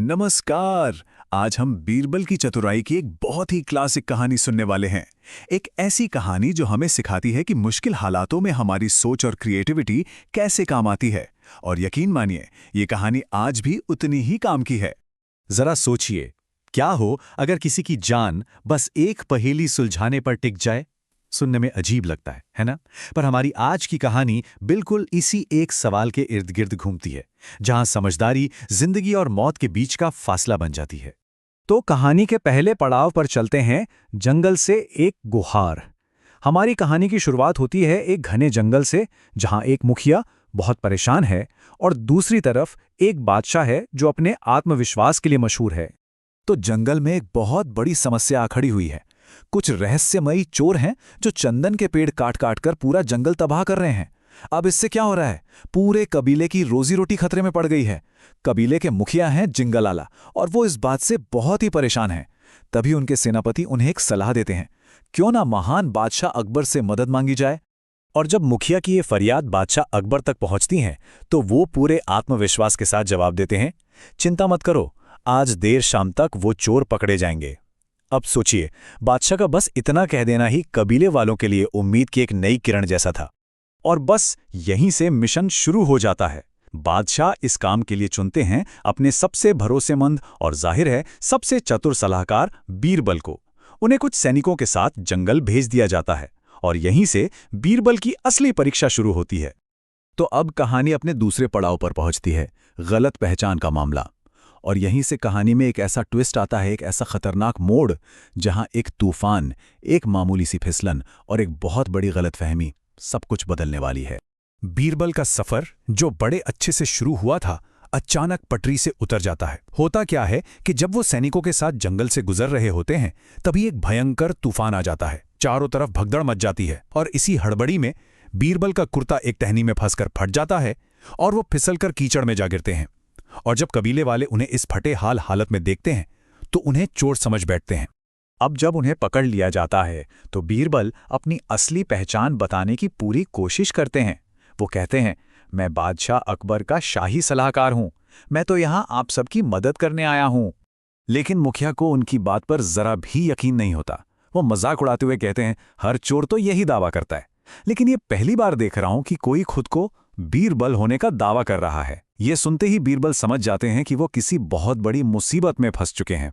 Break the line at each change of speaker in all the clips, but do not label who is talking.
नमस्कार। आज हम बीरबल की चतुराई की एक बहुत ही क्लासिक कहानी सुनने वाले हैं। एक ऐसी कहानी जो हमें सिखाती है कि मुश्किल हालातों में हमारी सोच और क्रिएटिविटी कैसे काम आती है। और यकीन मानिए, ये कहानी आज भी उतनी ही काम की है।
जरा सोचिए, क्या हो अगर किसी की जान बस एक पहेली सुलझाने पर टिक जाए। सुनने में अजीब लगता है ना? पर हमारी आज की कहानी बिल्कुल इसी एक सवाल के इर्द गिर्द घूमती है, जहां समझदारी जिंदगी और मौत के बीच का फासला बन जाती है। तो कहानी के पहले पड़ाव पर चलते हैं, जंगल से एक गुहार। हमारी कहानी की शुरुआत होती है एक घने जंगल से, जहां एक मुखिया बहुत परेशान है और दूसरी तरफ एक बादशाह है जो अपने आत्मविश्वास के लिए मशहूर है।
तो जंगल में एक बहुत बड़ी समस्या खड़ी हुई है। कुछ रहस्यमयी चोर हैं जो चंदन के पेड़ काट काट कर पूरा जंगल तबाह कर रहे हैं। अब इससे क्या हो रहा है? पूरे कबीले की रोजी रोटी खतरे में पड़ गई है। कबीले के मुखिया हैं जिंगलाला, और वो इस बात से बहुत ही परेशान हैं। तभी उनके सेनापति उन्हें एक सलाह देते हैं, क्यों ना महान बादशाह अकबर से मदद मांगी जाए।
और जब मुखिया की ये फरियाद बादशाह अकबर तक पहुंचती हैं, तो वो पूरे आत्मविश्वास के साथ जवाब देते हैं, चिंता मत करो, आज देर शाम तक वो चोर पकड़े जाएंगे। अब सोचिए, बादशाह का बस इतना कह देना ही कबीले वालों के लिए उम्मीद की एक नई किरण जैसा था। और बस यहीं से मिशन शुरू हो जाता है। बादशाह इस काम के लिए चुनते हैं अपने सबसे भरोसेमंद और जाहिर है सबसे चतुर सलाहकार बीरबल को। उन्हें कुछ सैनिकों के साथ जंगल भेज दिया जाता है, और यहीं से बीरबल की असली परीक्षा शुरू होती है।
तो अब कहानी अपने दूसरे पड़ाव पर पहुंचती है, गलत पहचान का मामला। और यहीं से कहानी में एक ऐसा ट्विस्ट आता है, एक ऐसा खतरनाक मोड़, जहां एक तूफान, एक मामूली सी फिसलन और एक बहुत बड़ी गलतफहमी सब कुछ बदलने वाली है।
बीरबल का सफर, जो बड़े अच्छे से शुरू हुआ था, अचानक पटरी से उतर जाता है। होता क्या है कि जब वो सैनिकों के साथ जंगल से गुजर रहे होते हैं, तभी एक भयंकर तूफान आ जाता है। चारों तरफ भगदड़ मच जाती है, और इसी हड़बड़ी में बीरबल का कुर्ता एक टहनी में फंसकर फट जाता है और वो फिसलकर कीचड़ में जा गिरते हैं। और जब कबीले वाले उन्हें इस फटे हालत में देखते हैं, तो उन्हें चोर समझ बैठते हैं। अब जब उन्हें पकड़ लिया जाता है, तो बीरबल अपनी असली पहचान बताने की पूरी कोशिश करते हैं। वो कहते हैं, मैं बादशाह अकबर का शाही सलाहकार हूं, मैं तो यहां आप सबकी मदद करने आया हूं। लेकिन मुखिया को उनकी बात पर जरा भी यकीन नहीं होता। वो मजाक उड़ाते हुए कहते हैं, हर चोर तो यही दावा करता है, लेकिन ये पहली बार देख रहा हूं कि कोई खुद को बीरबल होने का दावा कर रहा है। ये सुनते ही बीरबल समझ जाते हैं कि वो किसी बहुत बड़ी मुसीबत में फंस चुके हैं।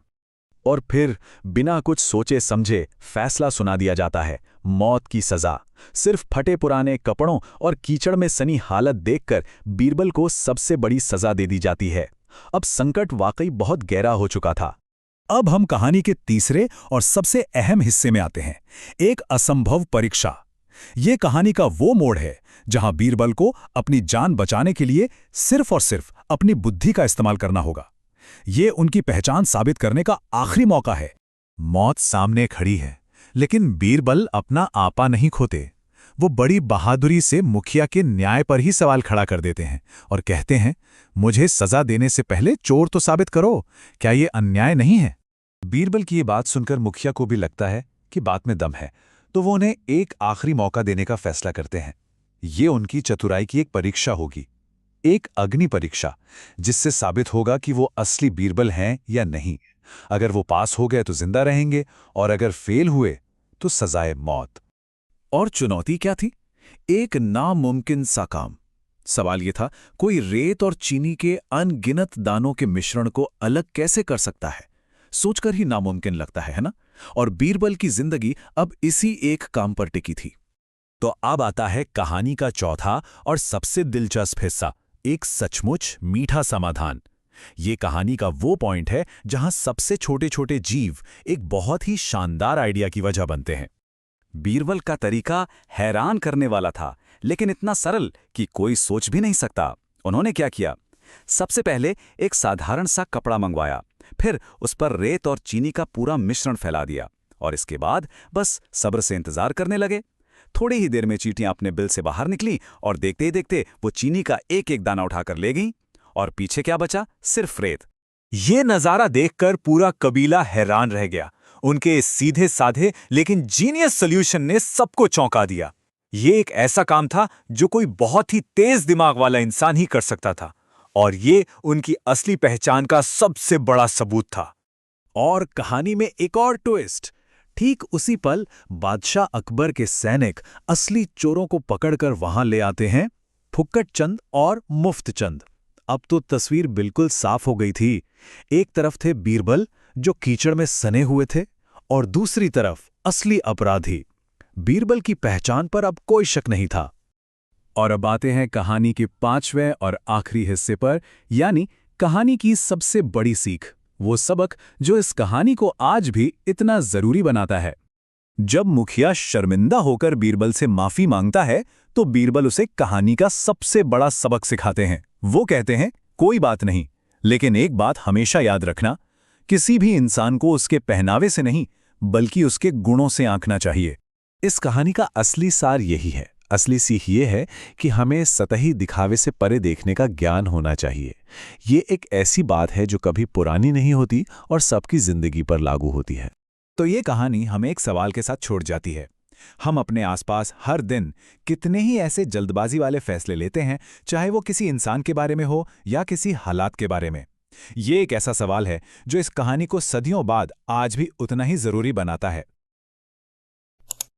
और फिर बिना कुछ सोचे समझे फैसला सुना दिया जाता है, मौत की सजा। सिर्फ फटे पुराने कपड़ों और कीचड़ में सनी हालत देखकर बीरबल को सबसे बड़ी सजा दे दी जाती है। अब संकट वाकई बहुत गहरा हो चुका था। अब हम कहानी के तीसरे और सबसे अहम हिस्से में आते हैं, एक असंभव परीक्षा। ये कहानी का वो मोड़ है जहां बीरबल को अपनी जान बचाने के लिए सिर्फ और सिर्फ अपनी बुद्धि का इस्तेमाल करना होगा। ये उनकी पहचान साबित करने का आखिरी मौका है। मौत सामने खड़ी है, लेकिन बीरबल अपना आपा नहीं खोते। वो बड़ी बहादुरी से मुखिया के न्याय पर ही सवाल खड़ा कर देते हैं और कहते हैं, मुझे सजा देने से पहले चोर तो साबित करो, क्या ये अन्याय नहीं है? बीरबल की ये बात सुनकर मुखिया को भी लगता है कि बात में दम है, तो वो उन्हें एक आखिरी मौका देने का फैसला करते हैं। ये उनकी चतुराई की एक परीक्षा होगी, एक अग्नि परीक्षा, जिससे साबित होगा कि वो असली बीरबल हैं या नहीं। अगर वो पास हो गए तो जिंदा रहेंगे, और अगर फेल हुए तो सजाए मौत। और चुनौती क्या थी? एक नामुमकिन सा काम। सवाल ये था, कोई रेत और चीनी के अनगिनत दानों के मिश्रण को अलग कैसे कर सकता है? सोचकर ही नामुमकिन लगता है ना? और बीरबल की जिंदगी अब इसी एक काम पर टिकी थी। तो अब आता है कहानी का चौथा और सबसे दिलचस्प हिस्सा, एक सचमुच मीठा समाधान। ये कहानी का वो पॉइंट है जहां सबसे छोटे छोटे जीव एक बहुत ही शानदार आइडिया की वजह बनते हैं। बीरबल का तरीका हैरान करने वाला था, लेकिन इतना सरल कि कोई सोच भी नहीं सकता। उन्होंने क्या किया? सबसे पहले एक साधारण सा कपड़ा मंगवाया, फिर उस पर रेत और चीनी का पूरा मिश्रण फैला दिया, और इसके बाद बस सब्र से इंतजार करने लगे। थोड़ी ही देर में चींटियां अपने बिल से बाहर निकली, और देखते ही देखते वो चीनी का एक एक दाना उठाकर ले गईं, और पीछे क्या बचा? सिर्फ रेत। ये नजारा देखकर पूरा कबीला हैरान रह गया। उनके इस सीधे साधे लेकिन जीनियस सॉल्यूशन ने सबको चौंका दिया। ये एक ऐसा काम था जो कोई बहुत ही तेज दिमाग वाला इंसान ही कर सकता था,
और ये उनकी असली पहचान का सबसे बड़ा सबूत था।
और कहानी में एक और ट्विस्ट। ठीक उसी पल बादशाह अकबर के सैनिक असली चोरों को पकड़कर वहां ले आते हैं, फुक्कट चंद और मुफ्त चंद। अब तो तस्वीर बिल्कुल साफ हो गई थी। एक तरफ थे बीरबल, जो कीचड़ में सने हुए थे, और दूसरी तरफ असली अपराधी। बीरबल की पहचान पर अब कोई शक नहीं था। और अब आते हैं कहानी के 5वें और आखिरी हिस्से पर, यानी कहानी की सबसे बड़ी सीख, वो सबक जो इस कहानी को आज भी इतना जरूरी बनाता है। जब मुखिया शर्मिंदा होकर बीरबल से माफी मांगता है, तो बीरबल उसे कहानी का सबसे बड़ा सबक सिखाते हैं। वो कहते हैं, कोई बात नहीं, लेकिन एक बात हमेशा याद रखना, किसी भी इंसान को उसके पहनावे से नहीं, बल्कि उसके गुणों से आंकना चाहिए। इस कहानी का असली सार यही है। असली सीख ये है कि हमें सतही दिखावे से परे देखने का ज्ञान होना चाहिए। ये एक ऐसी बात है जो कभी पुरानी नहीं होती और सबकी जिंदगी पर लागू होती है।
तो ये कहानी हमें एक सवाल के साथ छोड़ जाती है। हम अपने आसपास हर दिन कितने ही ऐसे जल्दबाजी वाले फैसले लेते हैं, चाहे वो किसी इंसान के बारे में हो या किसी हालात के बारे में। ये एक ऐसा सवाल है जो इस कहानी को सदियों बाद आज भी उतना ही जरूरी बनाता है।